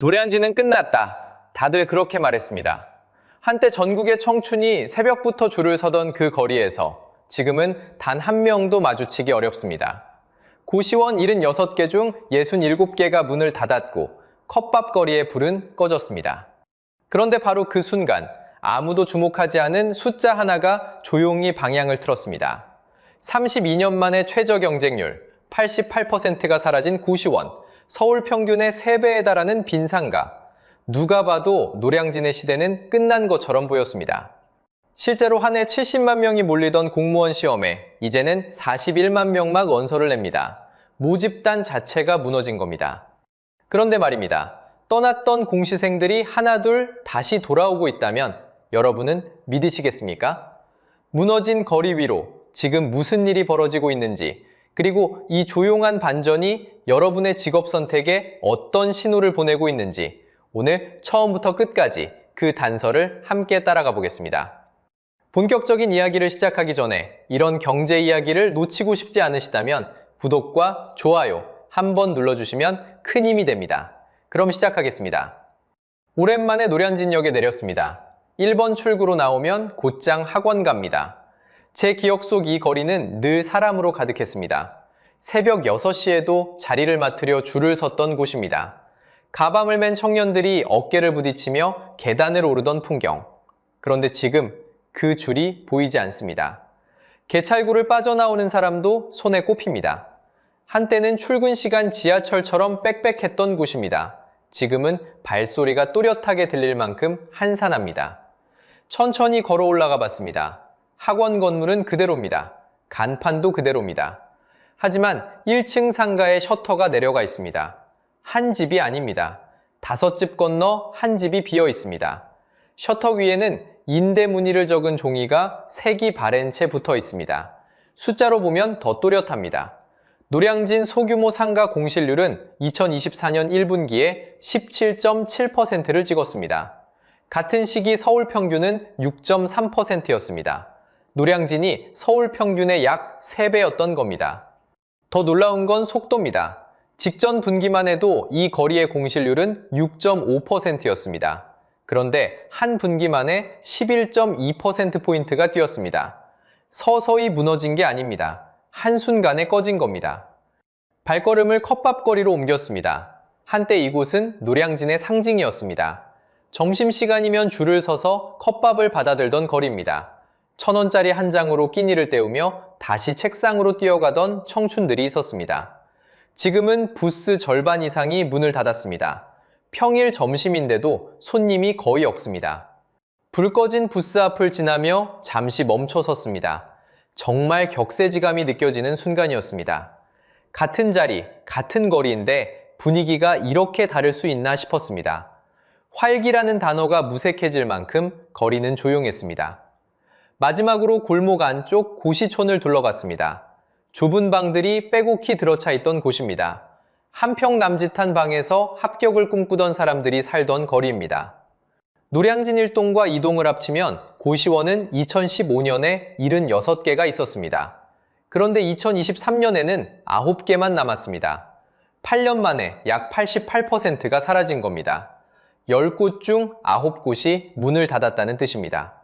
노량진은 끝났다. 다들 그렇게 말했습니다. 한때 전국의 청춘이 새벽부터 줄을 서던 그 거리에서 지금은 단 한 명도 마주치기 어렵습니다. 고시원 76개 중 67개가 문을 닫았고 컵밥거리의 불은 꺼졌습니다. 그런데 바로 그 순간 아무도 주목하지 않은 숫자 하나가 조용히 방향을 틀었습니다. 32년 만에 최저 경쟁률 88%가 사라진 고시원, 서울 평균의 3배에 달하는 빈상가. 누가 봐도 노량진의 시대는 끝난 것처럼 보였습니다. 실제로 한 해 70만 명이 몰리던 공무원 시험에 이제는 41만 명만 원서를 냅니다. 모집단 자체가 무너진 겁니다. 그런데 말입니다. 떠났던 공시생들이 하나둘 다시 돌아오고 있다면 여러분은 믿으시겠습니까? 무너진 거리 위로 지금 무슨 일이 벌어지고 있는지, 그리고 이 조용한 반전이 여러분의 직업 선택에 어떤 신호를 보내고 있는지 오늘 처음부터 끝까지 그 단서를 함께 따라가 보겠습니다. 본격적인 이야기를 시작하기 전에 이런 경제 이야기를 놓치고 싶지 않으시다면 구독과 좋아요 한번 눌러주시면 큰 힘이 됩니다. 그럼 시작하겠습니다. 오랜만에 노량진역에 내렸습니다. 1번 출구로 나오면 곧장 학원 갑니다. 제 기억 속 이 거리는 늘 사람으로 가득했습니다. 새벽 6시에도 자리를 맡으려 줄을 섰던 곳입니다. 가방을 맨 청년들이 어깨를 부딪히며 계단을 오르던 풍경. 그런데 지금 그 줄이 보이지 않습니다. 개찰구를 빠져나오는 사람도 손에 꼽힙니다. 한때는 출근 시간 지하철처럼 빽빽했던 곳입니다. 지금은 발소리가 또렷하게 들릴 만큼 한산합니다. 천천히 걸어 올라가 봤습니다. 학원 건물은 그대로입니다. 간판도 그대로입니다. 하지만 1층 상가에 셔터가 내려가 있습니다. 한 집이 아닙니다. 5집 건너 한 집이 비어 있습니다. 셔터 위에는 임대 문의를 적은 종이가 색이 바랜 채 붙어 있습니다. 숫자로 보면 더 또렷합니다. 노량진 소규모 상가 공실률은 2024년 1분기에 17.7%를 찍었습니다. 같은 시기 서울 평균은 6.3%였습니다. 노량진이 서울 평균의 약 3배였던 겁니다. 더 놀라운 건 속도입니다. 직전 분기만 해도 이 거리의 공실률은 6.5%였습니다. 그런데 한 분기 만에 11.2%포인트가 뛰었습니다. 서서히 무너진 게 아닙니다. 한순간에 꺼진 겁니다. 발걸음을 컵밥거리로 옮겼습니다. 한때 이곳은 노량진의 상징이었습니다. 점심시간이면 줄을 서서 컵밥을 받아들던 거리입니다. 1,000원짜리 한 장으로 끼니를 때우며 다시 책상으로 뛰어가던 청춘들이 있었습니다. 지금은 부스 절반 이상이 문을 닫았습니다. 평일 점심인데도 손님이 거의 없습니다. 불 꺼진 부스 앞을 지나며 잠시 멈춰 섰습니다. 정말 격세지감이 느껴지는 순간이었습니다. 같은 자리, 같은 거리인데 분위기가 이렇게 다를 수 있나 싶었습니다. 활기라는 단어가 무색해질 만큼 거리는 조용했습니다. 마지막으로 골목 안쪽 고시촌을 둘러봤습니다. 좁은 방들이 빼곡히 들어차 있던 곳입니다. 한 평 남짓한 방에서 합격을 꿈꾸던 사람들이 살던 거리입니다. 노량진 1동과 2동을 합치면 고시원은 2015년에 76개가 있었습니다. 그런데 2023년에는 9개만 남았습니다. 8년 만에 약 88%가 사라진 겁니다. 10곳 중 9곳이 문을 닫았다는 뜻입니다.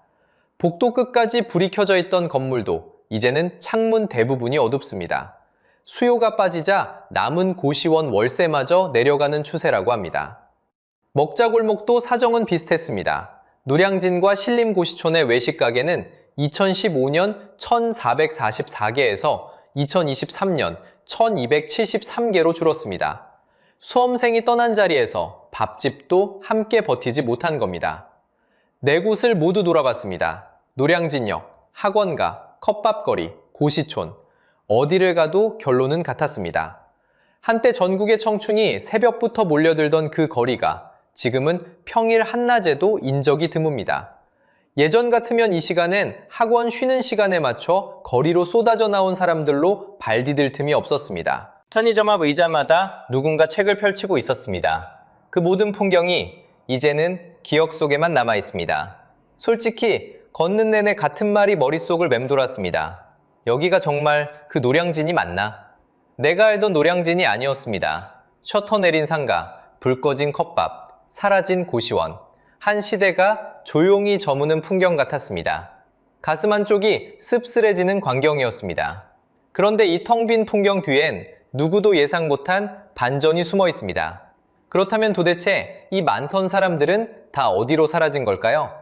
복도 끝까지 불이 켜져 있던 건물도 이제는 창문 대부분이 어둡습니다. 수요가 빠지자 남은 고시원 월세마저 내려가는 추세라고 합니다. 먹자골목도 사정은 비슷했습니다. 노량진과 신림고시촌의 외식가게는 2015년 1,444개에서 2023년 1,273개로 줄었습니다. 수험생이 떠난 자리에서 밥집도 함께 버티지 못한 겁니다. 4곳을 모두 돌아봤습니다. 노량진역, 학원가, 컵밥거리, 고시촌. 어디를 가도 결론은 같았습니다. 한때 전국의 청춘이 새벽부터 몰려들던 그 거리가 지금은 평일 한낮에도 인적이 드뭅니다. 예전 같으면 이 시간엔 학원 쉬는 시간에 맞춰 거리로 쏟아져 나온 사람들로 발 디딜 틈이 없었습니다. 편의점 앞 의자마다 누군가 책을 펼치고 있었습니다. 그 모든 풍경이 이제는 기억 속에만 남아 있습니다. 솔직히 걷는 내내 같은 말이 머릿속을 맴돌았습니다. 여기가 정말 그 노량진이 맞나? 내가 알던 노량진이 아니었습니다. 셔터 내린 상가, 불 꺼진 컵밥, 사라진 고시원. 한 시대가 조용히 저무는 풍경 같았습니다. 가슴 한쪽이 씁쓸해지는 광경이었습니다. 그런데 이 텅 빈 풍경 뒤엔 누구도 예상 못한 반전이 숨어 있습니다. 그렇다면 도대체 이 많던 사람들은 다 어디로 사라진 걸까요?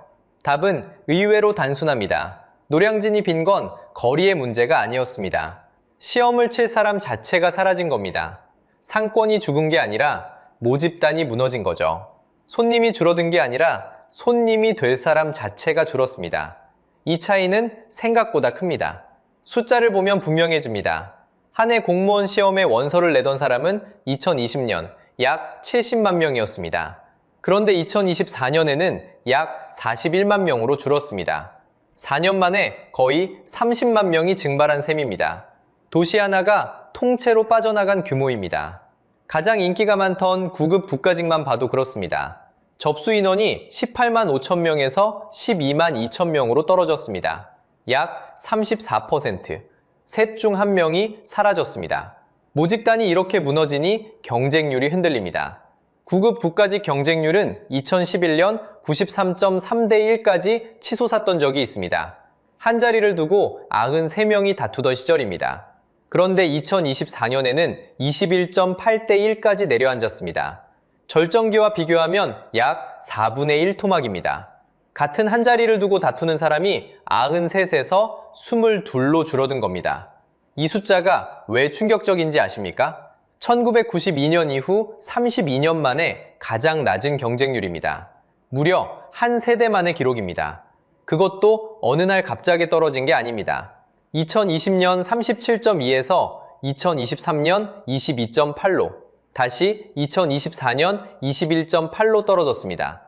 답은 의외로 단순합니다. 노량진이 빈 건 거리의 문제가 아니었습니다. 시험을 칠 사람 자체가 사라진 겁니다. 상권이 죽은 게 아니라 모집단이 무너진 거죠. 손님이 줄어든 게 아니라 손님이 될 사람 자체가 줄었습니다. 이 차이는 생각보다 큽니다. 숫자를 보면 분명해집니다. 한 해 공무원 시험에 원서를 내던 사람은 2020년 약 70만 명이었습니다. 그런데 2024년에는 약 41만 명으로 줄었습니다. 4년 만에 거의 30만 명이 증발한 셈입니다. 도시 하나가 통째로 빠져나간 규모입니다. 가장 인기가 많던 9급 국가직만 봐도 그렇습니다. 접수 인원이 18만 5천 명에서 12만 2천 명으로 떨어졌습니다. 약 34%, 셋 중 한 명이 사라졌습니다. 모집단이 이렇게 무너지니 경쟁률이 흔들립니다. 9급 국가직 경쟁률은 2011년 93.3대 1까지 치솟았던 적이 있습니다. 한 자리를 두고 93명이 다투던 시절입니다. 그런데 2024년에는 21.8대 1까지 내려앉았습니다. 절정기와 비교하면 약 4분의 1 토막입니다. 같은 한 자리를 두고 다투는 사람이 93에서 22로 줄어든 겁니다. 이 숫자가 왜 충격적인지 아십니까? 1992년 이후 32년 만에 가장 낮은 경쟁률입니다. 무려 한 세대 만의 기록입니다. 그것도 어느 날 갑자기 떨어진 게 아닙니다. 2020년 37.2에서 2023년 22.8로, 다시 2024년 21.8로 떨어졌습니다.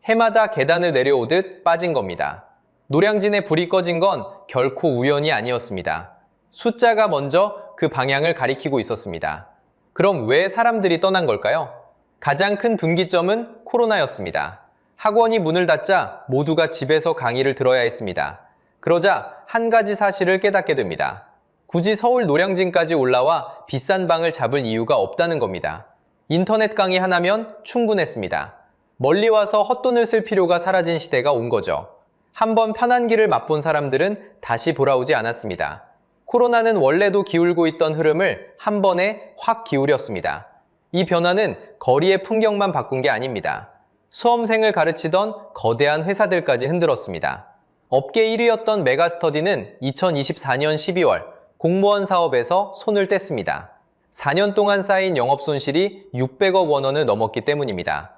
해마다 계단을 내려오듯 빠진 겁니다. 노량진에 불이 꺼진 건 결코 우연이 아니었습니다. 숫자가 먼저 그 방향을 가리키고 있었습니다. 그럼 왜 사람들이 떠난 걸까요? 가장 큰 분기점은 코로나였습니다. 학원이 문을 닫자 모두가 집에서 강의를 들어야 했습니다. 그러자 한 가지 사실을 깨닫게 됩니다. 굳이 서울 노량진까지 올라와 비싼 방을 잡을 이유가 없다는 겁니다. 인터넷 강의 하나면 충분했습니다. 멀리 와서 헛돈을 쓸 필요가 사라진 시대가 온 거죠. 한번 편한 길을 맛본 사람들은 다시 돌아오지 않았습니다. 코로나는 원래도 기울고 있던 흐름을 한 번에 확 기울였습니다. 이 변화는 거리의 풍경만 바꾼 게 아닙니다. 수험생을 가르치던 거대한 회사들까지 흔들었습니다. 업계 1위였던 메가스터디는 2024년 12월 공무원 사업에서 손을 뗐습니다. 4년 동안 쌓인 영업 손실이 600억 원을 넘었기 때문입니다.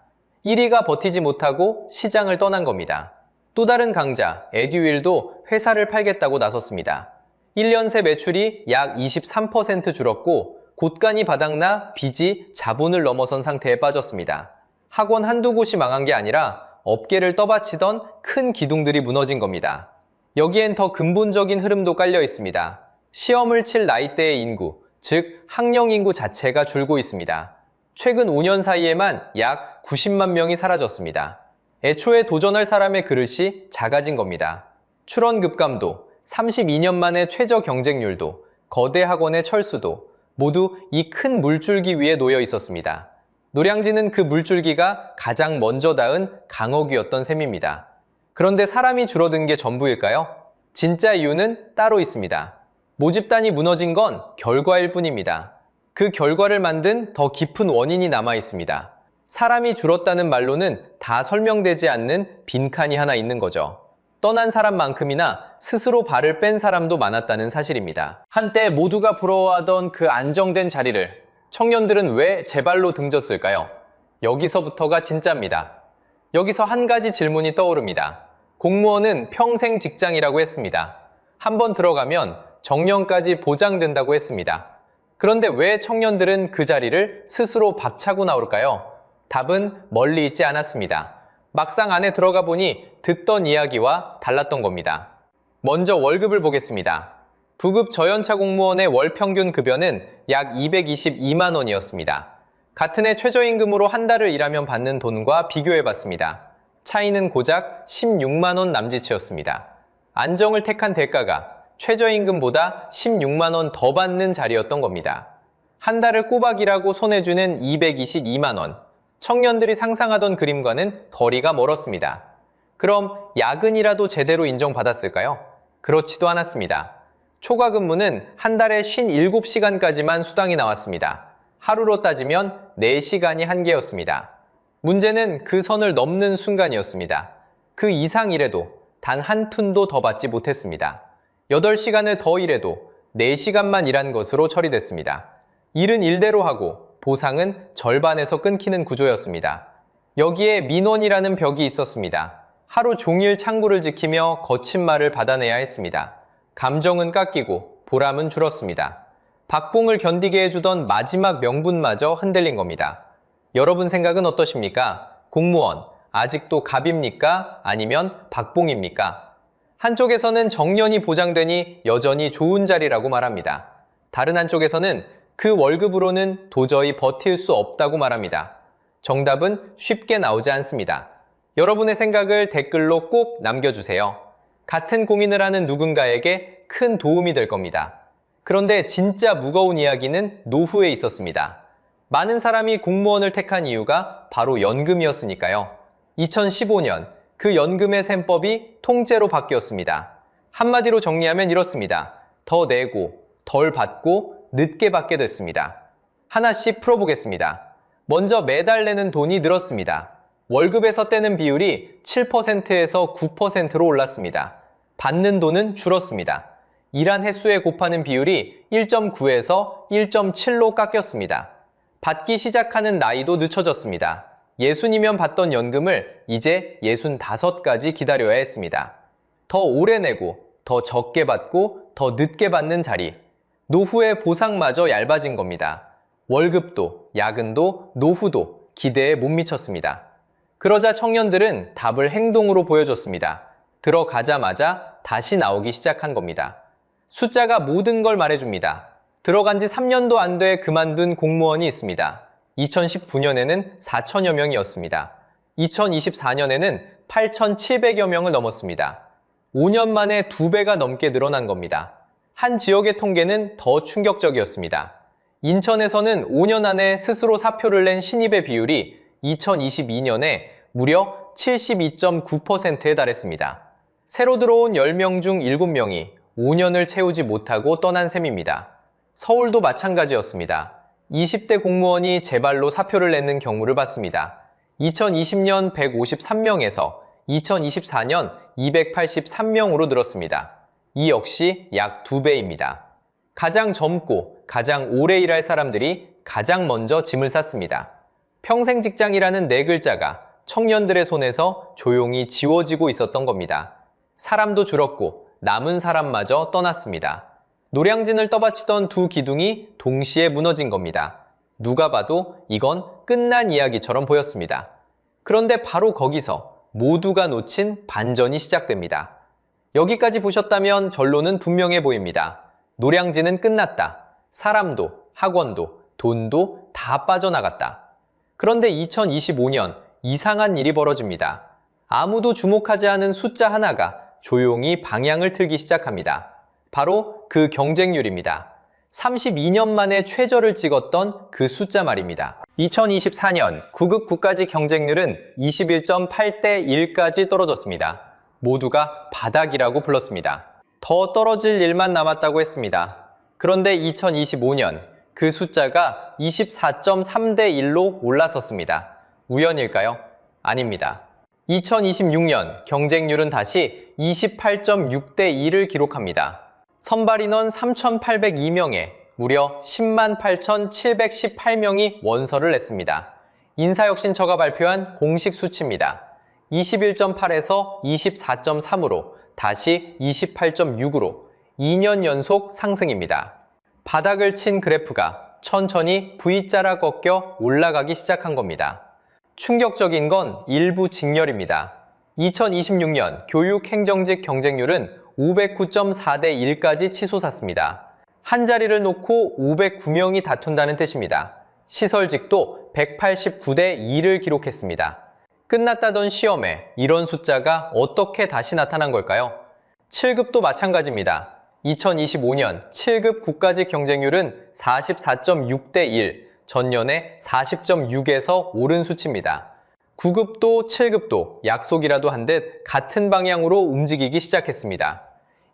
1위가 버티지 못하고 시장을 떠난 겁니다. 또 다른 강자 에듀윌도 회사를 팔겠다고 나섰습니다. 1년 새 매출이 약 23% 줄었고 곳간이 바닥나 빚이 자본을 넘어선 상태에 빠졌습니다. 학원 한두 곳이 망한 게 아니라 업계를 떠받치던 큰 기둥들이 무너진 겁니다. 여기엔 더 근본적인 흐름도 깔려 있습니다. 시험을 칠 나이대의 인구, 즉 학령 인구 자체가 줄고 있습니다. 최근 5년 사이에만 약 90만 명이 사라졌습니다. 애초에 도전할 사람의 그릇이 작아진 겁니다. 출원 급감도, 32년 만에 최저 경쟁률도, 거대 학원의 철수도 모두 이 큰 물줄기 위에 놓여 있었습니다. 노량진은 그 물줄기가 가장 먼저 닿은 강억이었던 셈입니다. 그런데 사람이 줄어든 게 전부일까요? 진짜 이유는 따로 있습니다. 모집단이 무너진 건 결과일 뿐입니다. 그 결과를 만든 더 깊은 원인이 남아 있습니다. 사람이 줄었다는 말로는 다 설명되지 않는 빈칸이 하나 있는 거죠. 떠난 사람만큼이나 스스로 발을 뺀 사람도 많았다는 사실입니다. 한때 모두가 부러워하던 그 안정된 자리를 청년들은 왜 제발로 등졌을까요? 여기서부터가 진짜입니다. 여기서 한 가지 질문이 떠오릅니다. 공무원은 평생 직장이라고 했습니다. 한번 들어가면 정년까지 보장된다고 했습니다. 그런데 왜 청년들은 그 자리를 스스로 박차고 나올까요? 답은 멀리 있지 않았습니다. 막상 안에 들어가 보니 듣던 이야기와 달랐던 겁니다. 먼저 월급을 보겠습니다. 부급 저연차 공무원의 월 평균 급여는 약 222만 원이었습니다. 같은 해 최저임금으로 한 달을 일하면 받는 돈과 비교해봤습니다. 차이는 고작 16만 원 남짓이었습니다. 안정을 택한 대가가 최저임금보다 16만 원 더 받는 자리였던 겁니다. 한 달을 꼬박 일하고 손해주는 222만 원. 청년들이 상상하던 그림과는 거리가 멀었습니다. 그럼 야근이라도 제대로 인정받았을까요? 그렇지도 않았습니다. 초과 근무는 한 달에 57시간까지만 수당이 나왔습니다. 하루로 따지면 4시간이 한계였습니다. 문제는 그 선을 넘는 순간이었습니다. 그 이상 일해도 단 한 푼도 더 받지 못했습니다. 8시간을 더 일해도 4시간만 일한 것으로 처리됐습니다. 일은 일대로 하고 보상은 절반에서 끊기는 구조였습니다. 여기에 민원이라는 벽이 있었습니다. 하루 종일 창구를 지키며 거친 말을 받아내야 했습니다. 감정은 깎이고 보람은 줄었습니다. 박봉을 견디게 해주던 마지막 명분마저 흔들린 겁니다. 여러분 생각은 어떠십니까? 공무원, 아직도 갑입니까? 아니면 박봉입니까? 한쪽에서는 정년이 보장되니 여전히 좋은 자리라고 말합니다. 다른 한쪽에서는 그 월급으로는 도저히 버틸 수 없다고 말합니다. 정답은 쉽게 나오지 않습니다. 여러분의 생각을 댓글로 꼭 남겨주세요. 같은 고민을 하는 누군가에게 큰 도움이 될 겁니다. 그런데 진짜 무거운 이야기는 노후에 있었습니다. 많은 사람이 공무원을 택한 이유가 바로 연금이었으니까요. 2015년 그 연금의 셈법이 통째로 바뀌었습니다. 한마디로 정리하면 이렇습니다. 더 내고, 덜 받고, 늦게 받게 됐습니다. 하나씩 풀어보겠습니다. 먼저 매달 내는 돈이 늘었습니다. 월급에서 떼는 비율이 7%에서 9%로 올랐습니다. 받는 돈은 줄었습니다. 일한 횟수에 곱하는 비율이 1.9에서 1.7로 깎였습니다. 받기 시작하는 나이도 늦춰졌습니다. 60이면 받던 연금을 이제 65까지 기다려야 했습니다. 더 오래 내고, 더 적게 받고, 더 늦게 받는 자리. 노후의 보상마저 얇아진 겁니다. 월급도, 야근도, 노후도 기대에 못 미쳤습니다. 그러자 청년들은 답을 행동으로 보여줬습니다. 들어가자마자 다시 나오기 시작한 겁니다. 숫자가 모든 걸 말해줍니다. 들어간 지 3년도 안 돼 그만둔 공무원이 있습니다. 2019년에는 4천여 명이었습니다. 2024년에는 8,700여 명을 넘었습니다. 5년 만에 2배가 넘게 늘어난 겁니다. 한 지역의 통계는 더 충격적이었습니다. 인천에서는 5년 안에 스스로 사표를 낸 신입의 비율이 2022년에 무려 72.9%에 달했습니다. 새로 들어온 10명 중 7명이 5년을 채우지 못하고 떠난 셈입니다. 서울도 마찬가지였습니다. 20대 공무원이 제 발로 사표를 내는 경우를 봤습니다. 2020년 153명에서 2024년 283명으로 늘었습니다. 이 역시 약 2배입니다. 가장 젊고 가장 오래 일할 사람들이 가장 먼저 짐을 쌌습니다. 평생 직장이라는 4글자가 청년들의 손에서 조용히 지워지고 있었던 겁니다. 사람도 줄었고 남은 사람마저 떠났습니다. 노량진을 떠받치던 두 기둥이 동시에 무너진 겁니다. 누가 봐도 이건 끝난 이야기처럼 보였습니다. 그런데 바로 거기서 모두가 놓친 반전이 시작됩니다. 여기까지 보셨다면 결론은 분명해 보입니다. 노량진은 끝났다. 사람도, 학원도, 돈도 다 빠져나갔다. 그런데 2025년 이상한 일이 벌어집니다. 아무도 주목하지 않은 숫자 하나가 조용히 방향을 틀기 시작합니다. 바로 그 경쟁률입니다. 32년 만에 최저를 찍었던 그 숫자 말입니다. 2024년 9급 국가직 경쟁률은 21.8대 1까지 떨어졌습니다. 모두가 바닥이라고 불렀습니다. 더 떨어질 일만 남았다고 했습니다. 그런데 2025년 그 숫자가 24.3대 1로 올라섰습니다. 우연일까요? 아닙니다. 2026년 경쟁률은 다시 28.6대 2를 기록합니다. 선발 인원 3,802명에 무려 10만 8,718명이 원서를 냈습니다. 인사혁신처가 발표한 공식 수치입니다. 21.8에서 24.3으로 다시 28.6으로 2년 연속 상승입니다. 바닥을 친 그래프가 천천히 V자라 꺾여 올라가기 시작한 겁니다. 충격적인 건 일부 직렬입니다. 2026년 교육행정직 경쟁률은 509.4대 1까지 치솟았습니다. 한 자리를 놓고 509명이 다툰다는 뜻입니다. 시설직도 189대 2를 기록했습니다. 끝났다던 시험에 이런 숫자가 어떻게 다시 나타난 걸까요? 7급도 마찬가지입니다. 2025년 7급 국가직 경쟁률은 44.6대 1, 전년에 40.6에서 오른 수치입니다. 9급도 7급도 약속이라도 한 듯 같은 방향으로 움직이기 시작했습니다.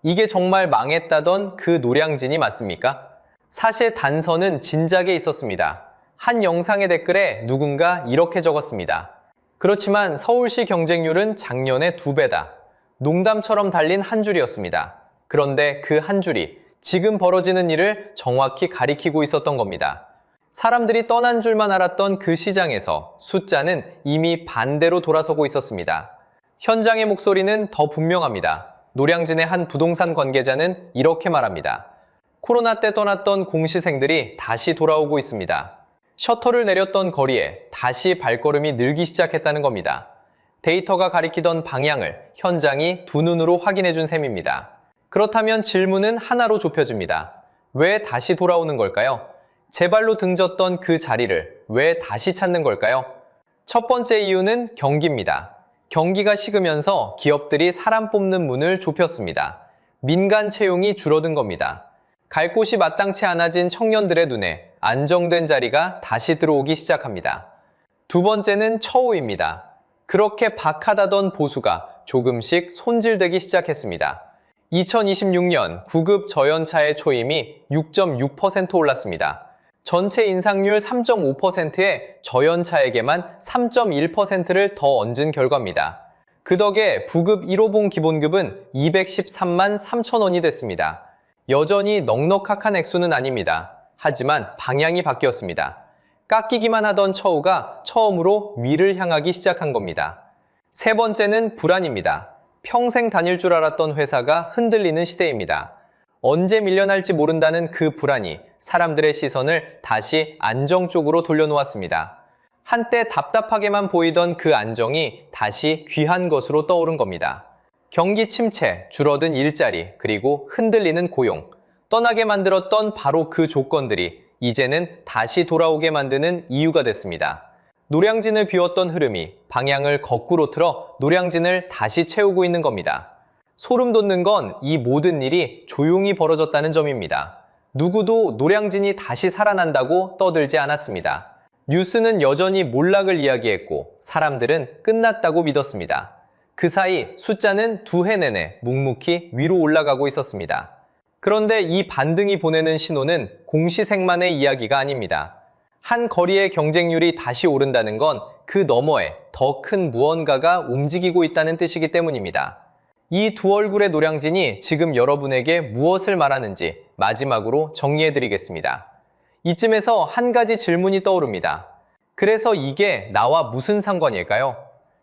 이게 정말 망했다던 그 노량진이 맞습니까? 사실 단서는 진작에 있었습니다. 한 영상의 댓글에 누군가 이렇게 적었습니다. 그렇지만 서울시 경쟁률은 작년의 2배다. 농담처럼 달린 한 줄이었습니다. 그런데 그 한 줄이 지금 벌어지는 일을 정확히 가리키고 있었던 겁니다. 사람들이 떠난 줄만 알았던 그 시장에서 숫자는 이미 반대로 돌아서고 있었습니다. 현장의 목소리는 더 분명합니다. 노량진의 한 부동산 관계자는 이렇게 말합니다. 코로나 때 떠났던 공시생들이 다시 돌아오고 있습니다. 셔터를 내렸던 거리에 다시 발걸음이 늘기 시작했다는 겁니다. 데이터가 가리키던 방향을 현장이 두 눈으로 확인해 준 셈입니다. 그렇다면 질문은 하나로 좁혀집니다. 왜 다시 돌아오는 걸까요? 제 발로 등졌던 그 자리를 왜 다시 찾는 걸까요? 첫 번째 이유는 경기입니다. 경기가 식으면서 기업들이 사람 뽑는 문을 좁혔습니다. 민간 채용이 줄어든 겁니다. 갈 곳이 마땅치 않아진 청년들의 눈에 안정된 자리가 다시 들어오기 시작합니다. 두 번째는 처우입니다. 그렇게 박하다던 보수가 조금씩 손질되기 시작했습니다. 2026년 9급 저연차의 초임이 6.6% 올랐습니다. 전체 인상률 3.5%에 저연차에게만 3.1%를 더 얹은 결과입니다. 그 덕에 부급 1호봉 기본급은 213만 3천 원이 됐습니다. 여전히 넉넉한 액수는 아닙니다. 하지만 방향이 바뀌었습니다. 깎이기만 하던 처우가 처음으로 위를 향하기 시작한 겁니다. 세 번째는 불안입니다. 평생 다닐 줄 알았던 회사가 흔들리는 시대입니다. 언제 밀려날지 모른다는 그 불안이 사람들의 시선을 다시 안정 쪽으로 돌려놓았습니다. 한때 답답하게만 보이던 그 안정이 다시 귀한 것으로 떠오른 겁니다. 경기 침체, 줄어든 일자리, 그리고 흔들리는 고용, 떠나게 만들었던 바로 그 조건들이 이제는 다시 돌아오게 만드는 이유가 됐습니다. 노량진을 비웠던 흐름이 방향을 거꾸로 틀어 노량진을 다시 채우고 있는 겁니다. 소름 돋는 건 이 모든 일이 조용히 벌어졌다는 점입니다. 누구도 노량진이 다시 살아난다고 떠들지 않았습니다. 뉴스는 여전히 몰락을 이야기했고 사람들은 끝났다고 믿었습니다. 그 사이 숫자는 두 해 내내 묵묵히 위로 올라가고 있었습니다. 그런데 이 반등이 보내는 신호는 공시생만의 이야기가 아닙니다. 한 거리의 경쟁률이 다시 오른다는 건 그 너머에 더 큰 무언가가 움직이고 있다는 뜻이기 때문입니다. 이 두 얼굴의 노량진이 지금 여러분에게 무엇을 말하는지 마지막으로 정리해드리겠습니다. 이쯤에서 한 가지 질문이 떠오릅니다. 그래서 이게 나와 무슨 상관일까요?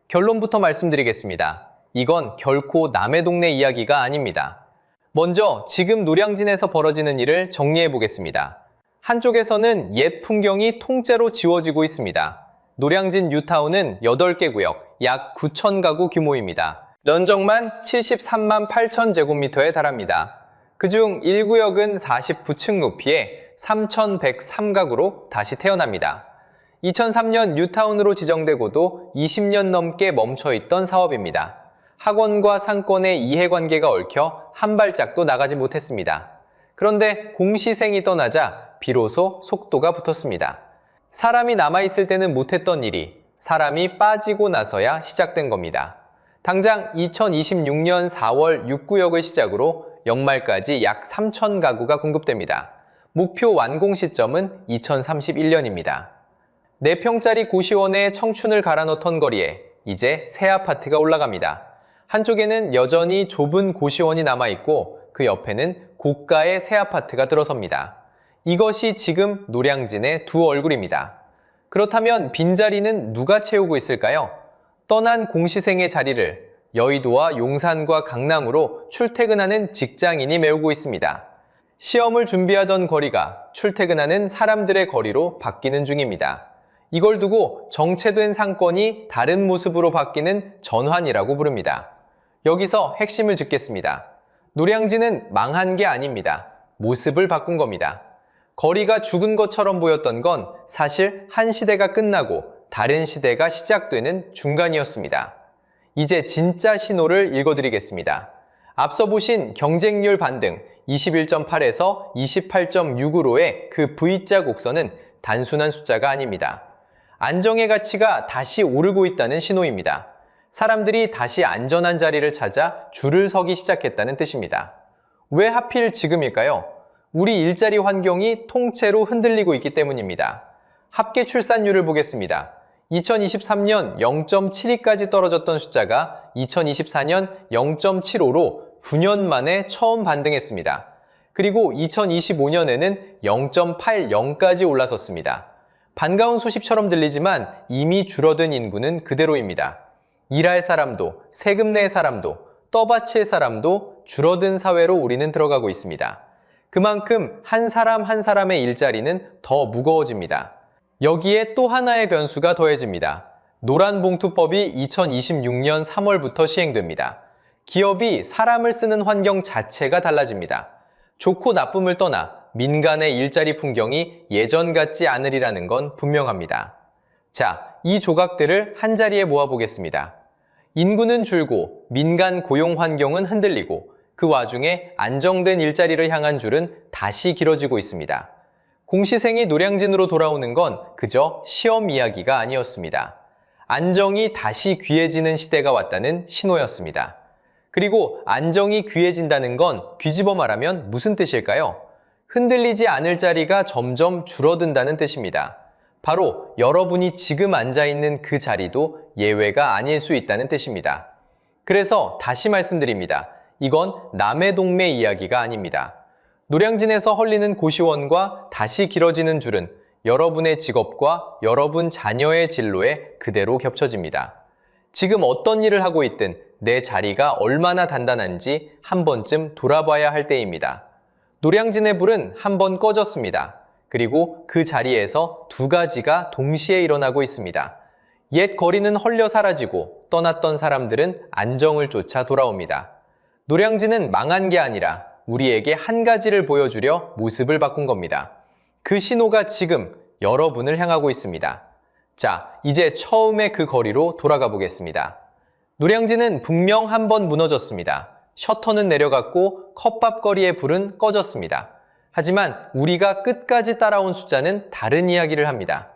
결론부터 말씀드리겠습니다. 이건 결코 남의 동네 이야기가 아닙니다. 먼저 지금 노량진에서 벌어지는 일을 정리해보겠습니다. 한쪽에서는 옛 풍경이 통째로 지워지고 있습니다. 노량진 뉴타운은 8개 구역, 약 9천 가구 규모입니다. 면적만 73만 8천 제곱미터에 달합니다. 그중 1구역은 49층 높이에 3,103가구로 다시 태어납니다. 2003년 뉴타운으로 지정되고도 20년 넘게 멈춰있던 사업입니다. 학원과 상권의 이해관계가 얽혀 한 발짝도 나가지 못했습니다. 그런데 공시생이 떠나자 비로소 속도가 붙었습니다. 사람이 남아있을 때는 못했던 일이 사람이 빠지고 나서야 시작된 겁니다. 당장 2026년 4월 6구역을 시작으로 연말까지 약 3천 가구가 공급됩니다. 목표 완공 시점은 2031년입니다. 4평짜리 고시원에 청춘을 갈아넣던 거리에 이제 새 아파트가 올라갑니다. 한쪽에는 여전히 좁은 고시원이 남아있고 그 옆에는 고가의 새 아파트가 들어섭니다. 이것이 지금 노량진의 두 얼굴입니다. 그렇다면 빈자리는 누가 채우고 있을까요? 떠난 공시생의 자리를 여의도와 용산과 강남으로 출퇴근하는 직장인이 메우고 있습니다. 시험을 준비하던 거리가 출퇴근하는 사람들의 거리로 바뀌는 중입니다. 이걸 두고 정체된 상권이 다른 모습으로 바뀌는 전환이라고 부릅니다. 여기서 핵심을 짚겠습니다. 노량진은 망한 게 아닙니다. 모습을 바꾼 겁니다. 거리가 죽은 것처럼 보였던 건 사실 한 시대가 끝나고 다른 시대가 시작되는 중간이었습니다. 이제 진짜 신호를 읽어드리겠습니다. 앞서 보신 경쟁률 반등 21.8에서 28.6으로의 그 V자 곡선은 단순한 숫자가 아닙니다. 안정의 가치가 다시 오르고 있다는 신호입니다. 사람들이 다시 안전한 자리를 찾아 줄을 서기 시작했다는 뜻입니다. 왜 하필 지금일까요? 우리 일자리 환경이 통째로 흔들리고 있기 때문입니다. 합계 출산율을 보겠습니다. 2023년 0.72까지 떨어졌던 숫자가 2024년 0.75로 9년 만에 처음 반등했습니다. 그리고 2025년에는 0.80까지 올라섰습니다. 반가운 소식처럼 들리지만 이미 줄어든 인구는 그대로입니다. 일할 사람도, 세금 낼 사람도, 떠받칠 사람도 줄어든 사회로 우리는 들어가고 있습니다. 그만큼 한 사람 한 사람의 일자리는 더 무거워집니다. 여기에 또 하나의 변수가 더해집니다. 노란봉투법이 2026년 3월부터 시행됩니다. 기업이 사람을 쓰는 환경 자체가 달라집니다. 좋고 나쁨을 떠나 민간의 일자리 풍경이 예전 같지 않으리라는 건 분명합니다. 자, 이 조각들을 한자리에 모아보겠습니다. 인구는 줄고 민간 고용 환경은 흔들리고 그 와중에 안정된 일자리를 향한 줄은 다시 길어지고 있습니다. 공시생이 노량진으로 돌아오는 건 그저 시험 이야기가 아니었습니다. 안정이 다시 귀해지는 시대가 왔다는 신호였습니다. 그리고 안정이 귀해진다는 건 뒤집어 말하면 무슨 뜻일까요? 흔들리지 않을 자리가 점점 줄어든다는 뜻입니다. 바로 여러분이 지금 앉아있는 그 자리도 예외가 아닐 수 있다는 뜻입니다. 그래서 다시 말씀드립니다. 이건 남의 동네 이야기가 아닙니다. 노량진에서 헐리는 고시원과 다시 길어지는 줄은 여러분의 직업과 여러분 자녀의 진로에 그대로 겹쳐집니다. 지금 어떤 일을 하고 있든 내 자리가 얼마나 단단한지 한 번쯤 돌아봐야 할 때입니다. 노량진의 불은 한 번 꺼졌습니다. 그리고 그 자리에서 두 가지가 동시에 일어나고 있습니다. 옛 거리는 헐려 사라지고 떠났던 사람들은 안정을 쫓아 돌아옵니다. 노량진은 망한 게 아니라 우리에게 한 가지를 보여주려 모습을 바꾼 겁니다. 그 신호가 지금 여러분을 향하고 있습니다. 자, 이제 처음에 그 거리로 돌아가 보겠습니다. 노량진은 분명 한 번 무너졌습니다. 셔터는 내려갔고 컵밥거리의 불은 꺼졌습니다. 하지만 우리가 끝까지 따라온 숫자는 다른 이야기를 합니다.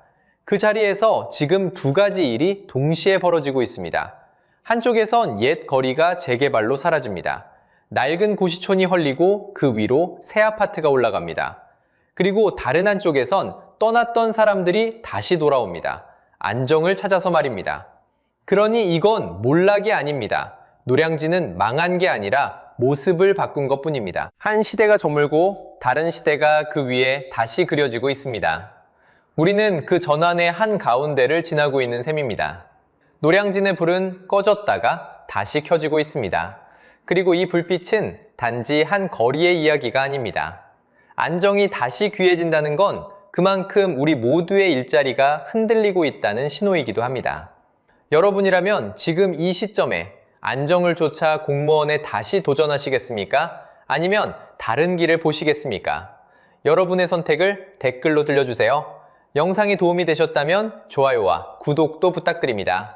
그 자리에서 지금 두 가지 일이 동시에 벌어지고 있습니다. 한쪽에선 옛 거리가 재개발로 사라집니다. 낡은 고시촌이 헐리고 그 위로 새 아파트가 올라갑니다. 그리고 다른 한쪽에선 떠났던 사람들이 다시 돌아옵니다. 안정을 찾아서 말입니다. 그러니 이건 몰락이 아닙니다. 노량진은 망한 게 아니라 모습을 바꾼 것뿐입니다. 한 시대가 저물고 다른 시대가 그 위에 다시 그려지고 있습니다. 우리는 그 전환의 한 가운데를 지나고 있는 셈입니다. 노량진의 불은 꺼졌다가 다시 켜지고 있습니다. 그리고 이 불빛은 단지 한 거리의 이야기가 아닙니다. 안정이 다시 귀해진다는 건 그만큼 우리 모두의 일자리가 흔들리고 있다는 신호이기도 합니다. 여러분이라면 지금 이 시점에 안정을 쫓아 공무원에 다시 도전하시겠습니까? 아니면 다른 길을 보시겠습니까? 여러분의 선택을 댓글로 들려주세요. 영상이 도움이 되셨다면 좋아요와 구독도 부탁드립니다.